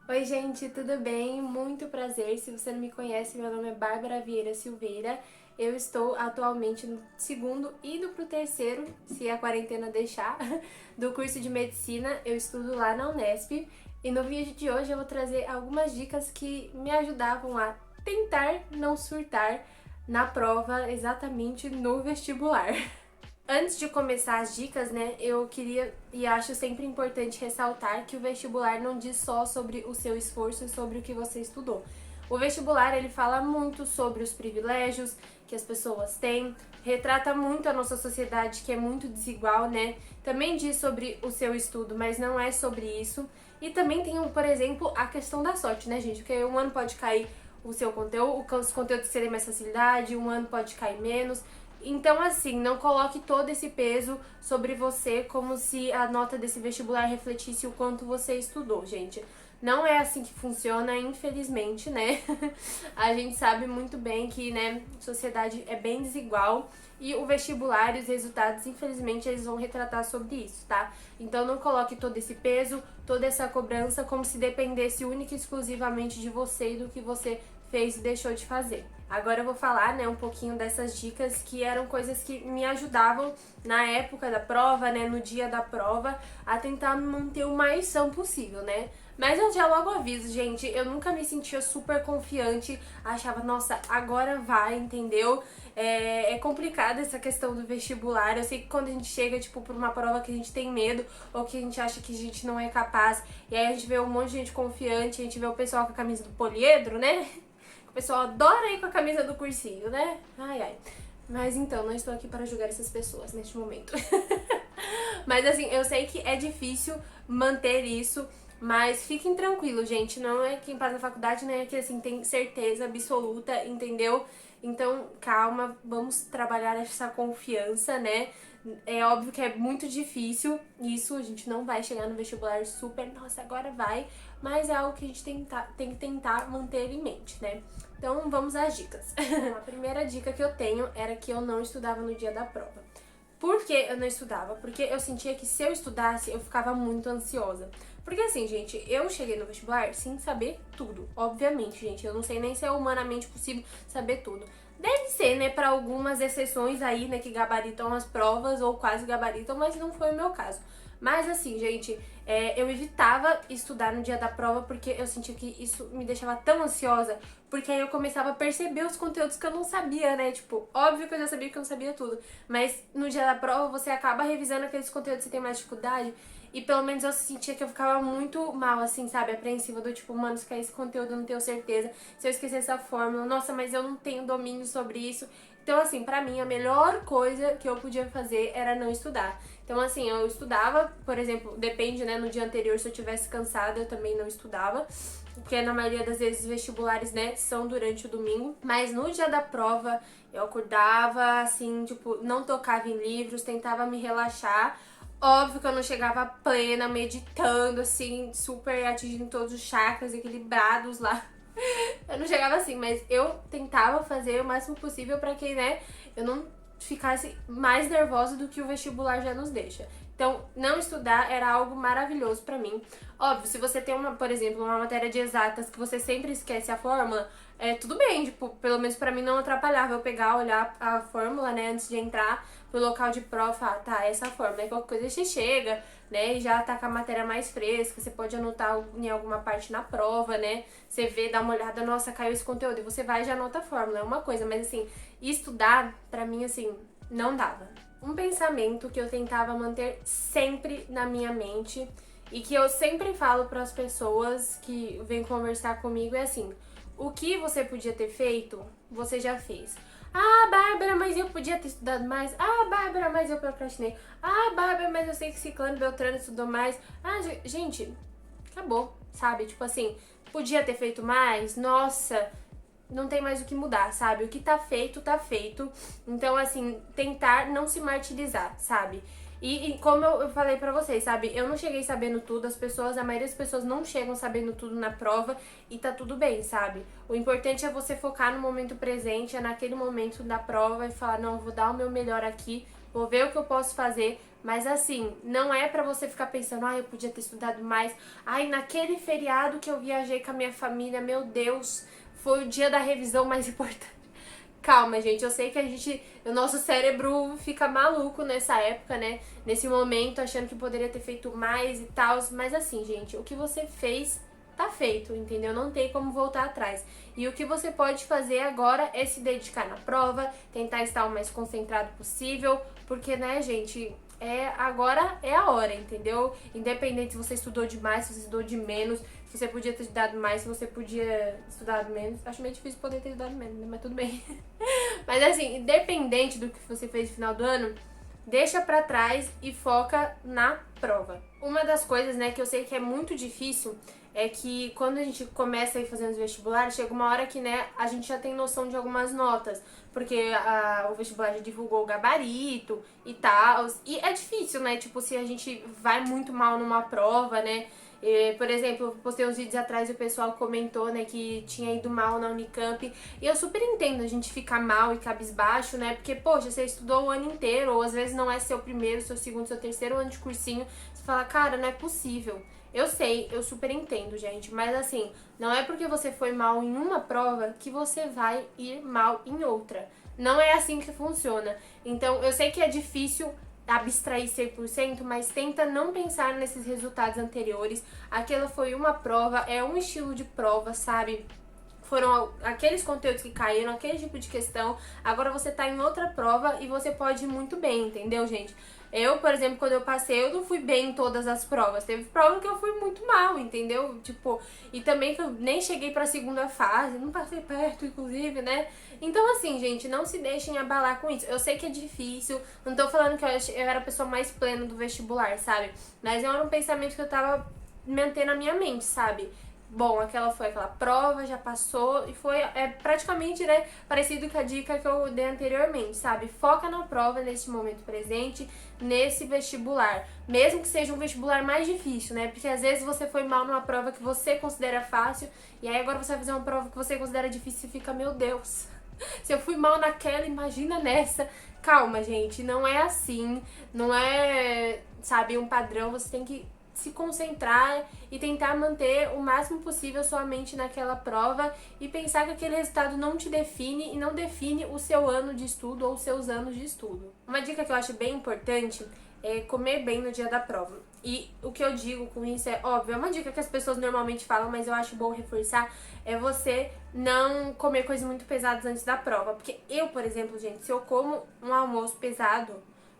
Oi, gente, tudo bem? Muito prazer. Se você não me conhece, meu nome é Bárbara Vieira Silveira. Eu estou atualmente no segundo indo pro terceiro, se a quarentena deixar, do curso de medicina. Eu estudo lá na Unesp e no vídeo de hoje eu vou trazer algumas dicas que me ajudavam a tentar não surtar na prova, exatamente no vestibular. Antes de começar as dicas, né, eu queria e acho sempre importante ressaltar que o vestibular não diz só sobre o seu esforço e sobre o que você estudou. O vestibular, ele fala muito sobre os privilégios que as pessoas têm, retrata muito a nossa sociedade que é muito desigual, né? Também diz sobre o seu estudo, mas não é sobre isso. E também tem, por exemplo, a questão da sorte, né, gente? Porque um ano pode cair o seu conteúdo, os conteúdos terem mais facilidade, um ano pode cair menos. Então, assim, não coloque todo esse peso sobre você como se a nota desse vestibular refletisse o quanto você estudou, gente. Não é assim que funciona, infelizmente, né? A gente sabe muito bem que, né, a sociedade é bem desigual e o vestibular e os resultados, infelizmente, eles vão retratar sobre isso, tá? Então não coloque todo esse peso, toda essa cobrança como se dependesse única e exclusivamente de você e do que você fez e deixou de fazer. Agora eu vou falar, né, um pouquinho dessas dicas que eram coisas que me ajudavam na época da prova, né, no dia da prova, a tentar me manter o mais são possível, né? Mas eu já logo aviso, gente, eu nunca me sentia super confiante, achava, nossa, agora vai, entendeu? É complicada essa questão do vestibular. Eu sei que quando a gente chega, tipo, por uma prova que a gente tem medo ou que a gente acha que a gente não é capaz, e aí a gente vê um monte de gente confiante, a gente vê o pessoal com a camisa do poliedro, né? O pessoal adora ir com a camisa do cursinho, né? Ai, ai. Mas então, não estou aqui para julgar essas pessoas neste momento. Mas assim, eu sei que é difícil manter isso, mas fiquem tranquilos, gente. Não é quem passa na faculdade, né? Que assim tem certeza absoluta, entendeu? Então, calma, vamos trabalhar essa confiança, né? É óbvio que é muito difícil isso, a gente não vai chegar no vestibular super, nossa, agora vai, mas é algo que a gente tem que tentar manter em mente, né? Então vamos às dicas. A primeira dica que eu tenho era que eu não estudava no dia da prova. Por que eu não estudava? Porque eu sentia que se eu estudasse, eu ficava muito ansiosa. Porque assim, gente, eu cheguei no vestibular sem saber tudo. Obviamente, gente, eu não sei nem se é humanamente possível saber tudo. Deve ser, né, para algumas exceções aí, né, que gabaritam as provas ou quase gabaritam, mas não foi o meu caso. Mas assim, gente, eu evitava estudar no dia da prova porque eu sentia que isso me deixava tão ansiosa, porque aí eu começava a perceber os conteúdos que eu não sabia, né? Tipo, óbvio que eu já sabia que eu não sabia tudo, mas no dia da prova você acaba revisando aqueles conteúdos que você tem mais dificuldade. E pelo menos eu sentia que eu ficava muito mal, assim, sabe? Apreensiva do tipo, mano, se cair esse conteúdo eu não tenho certeza. Se eu esquecer essa fórmula, nossa, mas eu não tenho domínio sobre isso. Então, assim, pra mim, a melhor coisa que eu podia fazer era não estudar. Então, assim, eu estudava, por exemplo, depende, né, no dia anterior, se eu tivesse cansada, eu também não estudava. Porque na maioria das vezes os vestibulares, né, são durante o domingo. Mas no dia da prova, eu acordava, assim, tipo, não tocava em livros, tentava me relaxar. Óbvio que eu não chegava plena, meditando, assim, super atingindo todos os chakras equilibrados lá. Eu não chegava assim, mas eu tentava fazer o máximo possível pra que, né, eu não ficasse mais nervosa do que o vestibular já nos deixa. Então, não estudar era algo maravilhoso pra mim. Óbvio, se você tem uma, por exemplo, uma matéria de exatas que você sempre esquece a fórmula, tudo bem, tipo, pelo menos pra mim não atrapalhava eu pegar, olhar a fórmula, né, antes de entrar pro local de prova, falar, tá, essa fórmula, aí qualquer coisa você chega, né, e já tá com a matéria mais fresca, você pode anotar em alguma parte na prova, né, você vê, dá uma olhada, nossa, caiu esse conteúdo, e você vai e já anota a fórmula, é uma coisa, mas assim, estudar, pra mim, assim, não dava. Um pensamento que eu tentava manter sempre na minha mente e que eu sempre falo para as pessoas que vêm conversar comigo é assim: o que você podia ter feito, você já fez. Ah, Bárbara, mas eu podia ter estudado mais. Ah, Bárbara, mas eu procrastinei. Ah, Bárbara, mas eu sei que Ciclano Beltrano estudou mais. Ah, gente, acabou, sabe? Tipo assim, podia ter feito mais? Nossa, não tem mais o que mudar, sabe? O que tá feito, tá feito. Então, assim, tentar não se martirizar, sabe? E como eu falei pra vocês, sabe? Eu não cheguei sabendo tudo, a maioria das pessoas não chegam sabendo tudo na prova e tá tudo bem, sabe? O importante é você focar no momento presente, é naquele momento da prova e falar, não, vou dar o meu melhor aqui, vou ver o que eu posso fazer, Mas assim, não é pra você ficar pensando, eu podia ter estudado mais. Naquele feriado que eu viajei com a minha família, meu Deus, foi o dia da revisão mais importante. Calma, gente, eu sei que o nosso cérebro fica maluco nessa época, né? Nesse momento, achando que poderia ter feito mais e tal. Mas assim, gente, o que você fez tá feito, entendeu? Não tem como voltar atrás. E o que você pode fazer agora é se dedicar na prova, tentar estar o mais concentrado possível, porque, né, gente, agora é a hora, entendeu? Independente se você estudou demais, se você estudou de menos, se você podia ter estudado mais, se você podia estudar menos. Acho meio difícil poder ter estudado menos, né? Mas tudo bem. Mas assim, independente do que você fez no final do ano, deixa pra trás e foca na prova. Uma das coisas, né, que eu sei que é muito difícil é que quando a gente começa a ir fazendo os vestibulares, chega uma hora que, né, a gente já tem noção de algumas notas, porque o vestibular já divulgou o gabarito e tal, e é difícil, né, tipo, se a gente vai muito mal numa prova, né, por exemplo, eu postei uns vídeos atrás e o pessoal comentou, né, que tinha ido mal na Unicamp. E eu super entendo a gente ficar mal e cabisbaixo, né, porque, poxa, você estudou o ano inteiro, ou às vezes não é seu primeiro, seu segundo, seu terceiro ano de cursinho. Você fala, cara, não é possível. Eu sei, eu super entendo, gente, mas assim, não é porque você foi mal em uma prova que você vai ir mal em outra. Não é assim que funciona. Então, eu sei que é difícil abstrair 100%, mas tenta não pensar nesses resultados anteriores. Aquela foi uma prova, é um estilo de prova, sabe? Foram aqueles conteúdos que caíram, aquele tipo de questão. Agora você tá em outra prova e você pode ir muito bem, entendeu, gente? Eu, por exemplo, quando eu passei, eu não fui bem em todas as provas. Teve prova que eu fui muito mal, entendeu? Tipo, e também que eu nem cheguei pra segunda fase, não passei perto, inclusive, né? Então, assim, gente, não se deixem abalar com isso. Eu sei que é difícil, não tô falando que eu era a pessoa mais plena do vestibular, sabe? Mas era um pensamento que eu tava mantendo na minha mente, sabe? Bom, foi aquela prova, já passou e foi praticamente, né, parecido com a dica que eu dei anteriormente, sabe? Foca na prova nesse momento presente, nesse vestibular, mesmo que seja um vestibular mais difícil, né? Porque às vezes você foi mal numa prova que você considera fácil e aí agora você vai fazer uma prova que você considera difícil e fica, meu Deus, se eu fui mal naquela, imagina nessa. Calma, gente, não é assim, não é, sabe, um padrão, você tem que se concentrar e tentar manter o máximo possível sua mente naquela prova e pensar que aquele resultado não te define e não define o seu ano de estudo ou os seus anos de estudo. Uma dica que eu acho bem importante é comer bem no dia da prova. E o que eu digo com isso é, óbvio, é uma dica que as pessoas normalmente falam, mas eu acho bom reforçar, é você não comer coisas muito pesadas antes da prova. Porque eu, por exemplo, gente, se eu como um almoço pesado,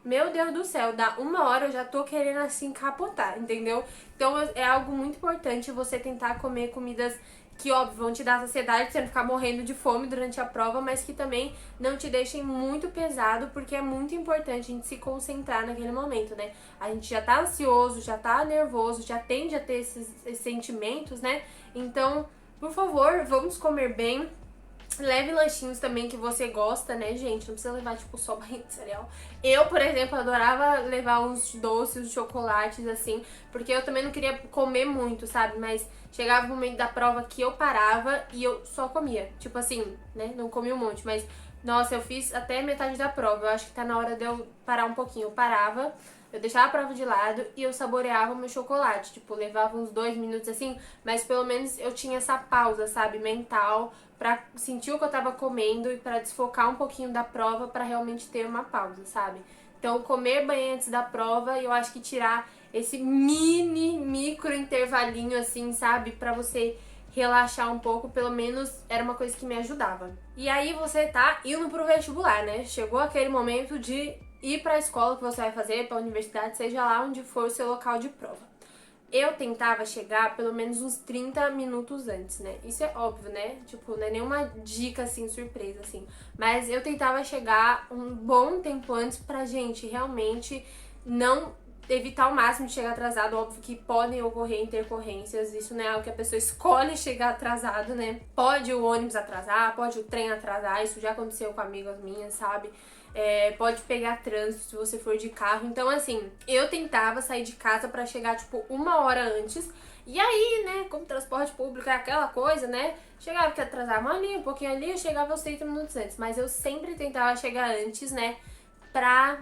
meu Deus do céu, dá uma hora eu já tô querendo assim capotar, entendeu? Então é algo muito importante você tentar comer comidas que, óbvio, vão te dar saciedade, você não ficar morrendo de fome durante a prova, mas que também não te deixem muito pesado, porque é muito importante a gente se concentrar naquele momento, né? A gente já tá ansioso, já tá nervoso, já tende a ter esses sentimentos, né? Então, por favor, vamos comer bem. Leve lanchinhos também que você gosta, né, gente? Não precisa levar, tipo, só barrinha de cereal. Eu, por exemplo, adorava levar uns doces, uns chocolates, assim, porque eu também não queria comer muito, sabe? Mas chegava o momento da prova que eu parava e eu só comia. Tipo assim, né? Não comia um monte, mas... Nossa, eu fiz até metade da prova. Eu acho que tá na hora de eu parar um pouquinho. Eu parava, eu deixava a prova de lado e eu saboreava o meu chocolate. Tipo, levava uns 2 minutos assim, mas pelo menos eu tinha essa pausa, sabe, mental, pra sentir o que eu tava comendo e pra desfocar um pouquinho da prova pra realmente ter uma pausa, sabe? Então, comer bem antes da prova e eu acho que tirar esse micro intervalinho assim, sabe, pra você relaxar um pouco, pelo menos era uma coisa que me ajudava. E aí você tá indo pro vestibular, né? Chegou aquele momento de ir pra escola que você vai fazer, pra universidade, seja lá onde for o seu local de prova. Eu tentava chegar pelo menos uns 30 minutos antes, né? Isso é óbvio, né? Tipo, não é nenhuma dica, assim, surpresa, assim. Mas eu tentava chegar um bom tempo antes pra gente realmente não evitar ao máximo de chegar atrasado. Óbvio que podem ocorrer intercorrências, isso não é algo que a pessoa escolhe chegar atrasado, né? Pode o ônibus atrasar, pode o trem atrasar, isso já aconteceu com amigas minhas, sabe? Pode pegar trânsito se você for de carro. Então, assim, eu tentava sair de casa pra chegar, tipo, 1 hora antes. E aí, né, como transporte público é aquela coisa, né? Chegava que atrasava ali, um pouquinho ali, eu chegava uns 30 minutos antes. Mas eu sempre tentava chegar antes, né, pra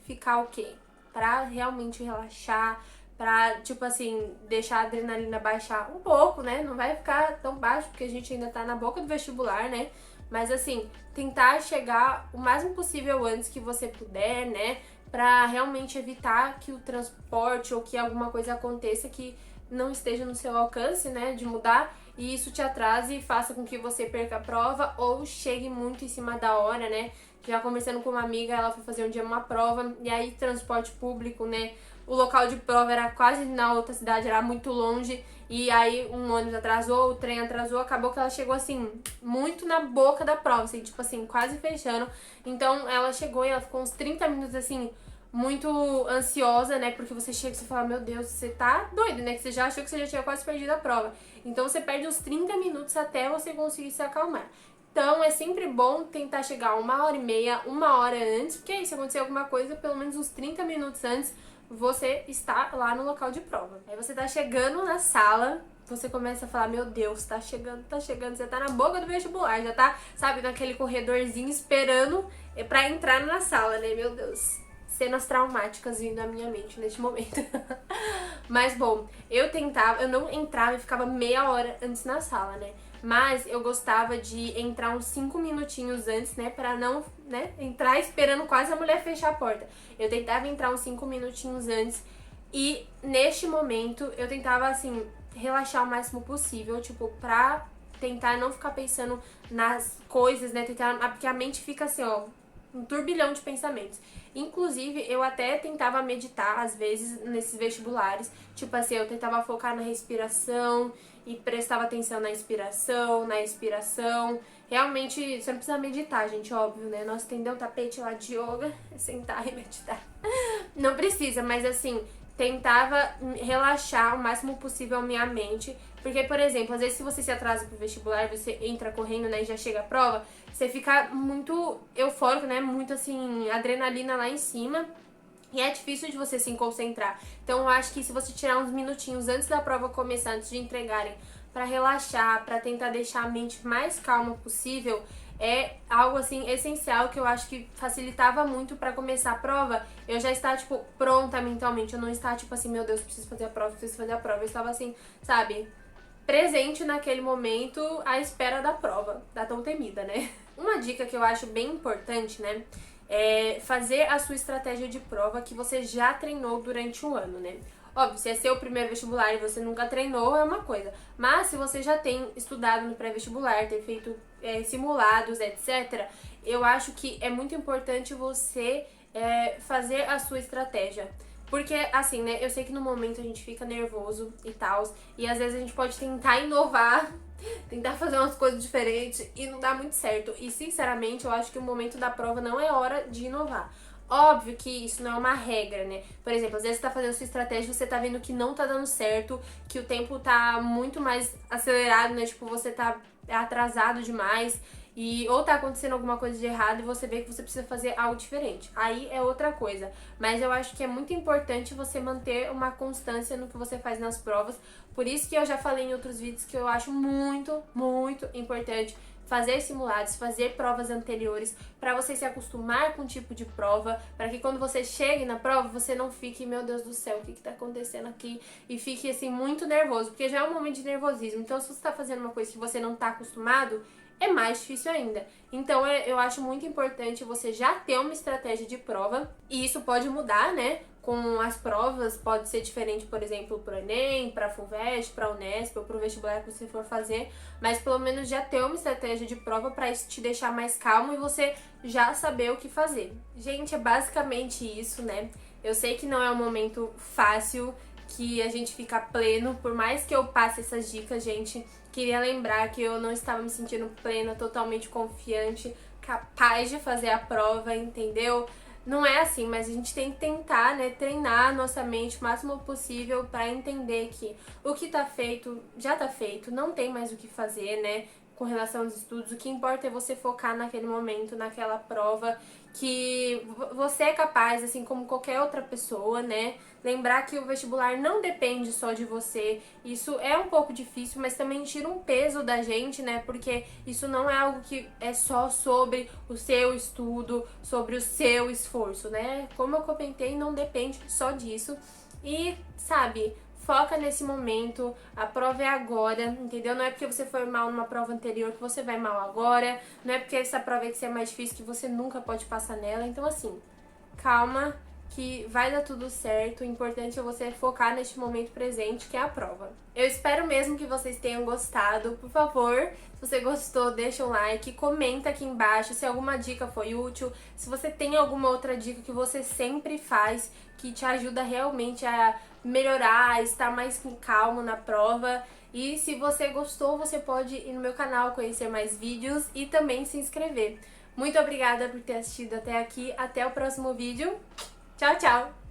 ficar o quê? pra realmente relaxar, pra, tipo assim, deixar a adrenalina baixar um pouco, né? Não vai ficar tão baixo, porque a gente ainda tá na boca do vestibular, né? Mas assim, tentar chegar o máximo possível antes que você puder, né? Pra realmente evitar que o transporte ou que alguma coisa aconteça que não esteja no seu alcance, né? De mudar e isso te atrase e faça com que você perca a prova ou chegue muito em cima da hora, né? Já conversando com uma amiga, ela foi fazer um dia uma prova e aí transporte público, né? O local de prova era quase na outra cidade, era muito longe. E aí um ônibus atrasou, o trem atrasou, acabou que ela chegou assim, muito na boca da prova, assim, tipo assim, quase fechando. Então ela chegou e ela ficou uns 30 minutos assim, muito ansiosa, né? Porque você chega e você fala, meu Deus, você tá doido, né? Que você já achou que você já tinha quase perdido a prova. Então você perde uns 30 minutos até você conseguir se acalmar. Então é sempre bom tentar chegar 1h30, 1 hora antes, porque aí se acontecer alguma coisa, pelo menos uns 30 minutos antes, você está lá no local de prova. Aí você tá chegando na sala, você começa a falar, meu Deus, tá chegando, você tá na boca do vestibular, já tá, sabe, naquele corredorzinho esperando pra entrar na sala, né, meu Deus. Cenas traumáticas vindo à minha mente neste momento. Mas bom, eu não entrava e ficava meia hora antes na sala, né? Mas eu gostava de entrar uns 5 minutinhos antes, né? Pra não, né, entrar esperando quase a mulher fechar a porta. Eu tentava entrar uns 5 minutinhos antes e neste momento eu tentava, assim, relaxar o máximo possível, tipo, pra tentar não ficar pensando nas coisas, né? Porque a mente fica assim, ó, um turbilhão de pensamentos. Inclusive, eu até tentava meditar, às vezes, nesses vestibulares. Tipo assim, eu tentava focar na respiração e prestava atenção na inspiração, na expiração. Realmente, você não precisa meditar, gente, óbvio, né? Nós estender o tapete lá de yoga, sentar e meditar. Não precisa, mas assim, tentava relaxar o máximo possível a minha mente. Porque, por exemplo, às vezes se você se atrasa pro vestibular, você entra correndo, né, e já chega a prova, você fica muito eufórico, né, muito assim, adrenalina lá em cima. E é difícil de você se concentrar. Então eu acho que se você tirar uns minutinhos antes da prova começar, antes de entregarem, pra relaxar, pra tentar deixar a mente mais calma possível, é algo assim essencial que eu acho que facilitava muito pra começar a prova. Eu já estava tipo pronta mentalmente, eu não estava tipo assim, meu Deus, preciso fazer a prova, preciso fazer a prova. Eu estava assim, sabe, presente naquele momento à espera da prova, da tão temida, né? Uma dica que eu acho bem importante, né, é fazer a sua estratégia de prova que você já treinou durante um ano, né? Óbvio, se é seu primeiro vestibular e você nunca treinou, é uma coisa. Mas se você já tem estudado no pré-vestibular, ter feito simulados, etc., eu acho que é muito importante você fazer a sua estratégia. Porque, assim, né, eu sei que no momento a gente fica nervoso e tal, e às vezes a gente pode tentar inovar, tentar fazer umas coisas diferentes e não dá muito certo. E, sinceramente, eu acho que o momento da prova não é hora de inovar. Óbvio que isso não é uma regra, né? Por exemplo, às vezes você tá fazendo sua estratégia e você tá vendo que não tá dando certo, que o tempo tá muito mais acelerado, né? Tipo, você tá atrasado demais e ou tá acontecendo alguma coisa de errado e você vê que você precisa fazer algo diferente. Aí é outra coisa. Mas eu acho que é muito importante você manter uma constância no que você faz nas provas. Por isso que eu já falei em outros vídeos que eu acho muito, muito importante fazer simulados, fazer provas anteriores, para você se acostumar com o tipo de prova, para que quando você chegue na prova, você não fique, meu Deus do céu, o que tá acontecendo aqui? E fique, assim, muito nervoso, porque já é um momento de nervosismo. Então, se você tá fazendo uma coisa que você não tá acostumado, é mais difícil ainda. Então, eu acho muito importante você já ter uma estratégia de prova, e isso pode mudar, né? Com as provas, pode ser diferente, por exemplo, pro Enem, pra FUVEST, pra Unesp ou pro vestibular que você for fazer, mas pelo menos já ter uma estratégia de prova pra isso te deixar mais calmo e você já saber o que fazer. Gente, é basicamente isso, né? Eu sei que não é um momento fácil, que a gente fica pleno, por mais que eu passe essas dicas, gente, queria lembrar que eu não estava me sentindo plena, totalmente confiante, capaz de fazer a prova, entendeu? Não é assim, mas a gente tem que tentar, né, treinar a nossa mente o máximo possível para entender que o que tá feito, já tá feito, não tem mais o que fazer, né? com relação aos estudos. O que importa é você focar naquele momento, naquela prova, que você é capaz, assim como qualquer outra pessoa, né? Lembrar que o vestibular não depende só de você. Isso é um pouco difícil, mas também tira um peso da gente, né? Porque isso não é algo que é só sobre o seu estudo, sobre o seu esforço, né? Como eu comentei, não depende só disso. E, sabe, foca nesse momento, a prova é agora, entendeu? Não é porque você foi mal numa prova anterior que você vai mal agora, não é porque essa prova aqui é mais difícil que você nunca pode passar nela. Então, assim, calma, que vai dar tudo certo. O importante é você focar neste momento presente, que é a prova. Eu espero mesmo que vocês tenham gostado. Por favor, se você gostou, deixa um like, comenta aqui embaixo se alguma dica foi útil, se você tem alguma outra dica que você sempre faz, que te ajuda realmente a melhorar, a estar mais calmo na prova. E se você gostou, você pode ir no meu canal, conhecer mais vídeos e também se inscrever. Muito obrigada por ter assistido até aqui. Até o próximo vídeo. Tchau, tchau!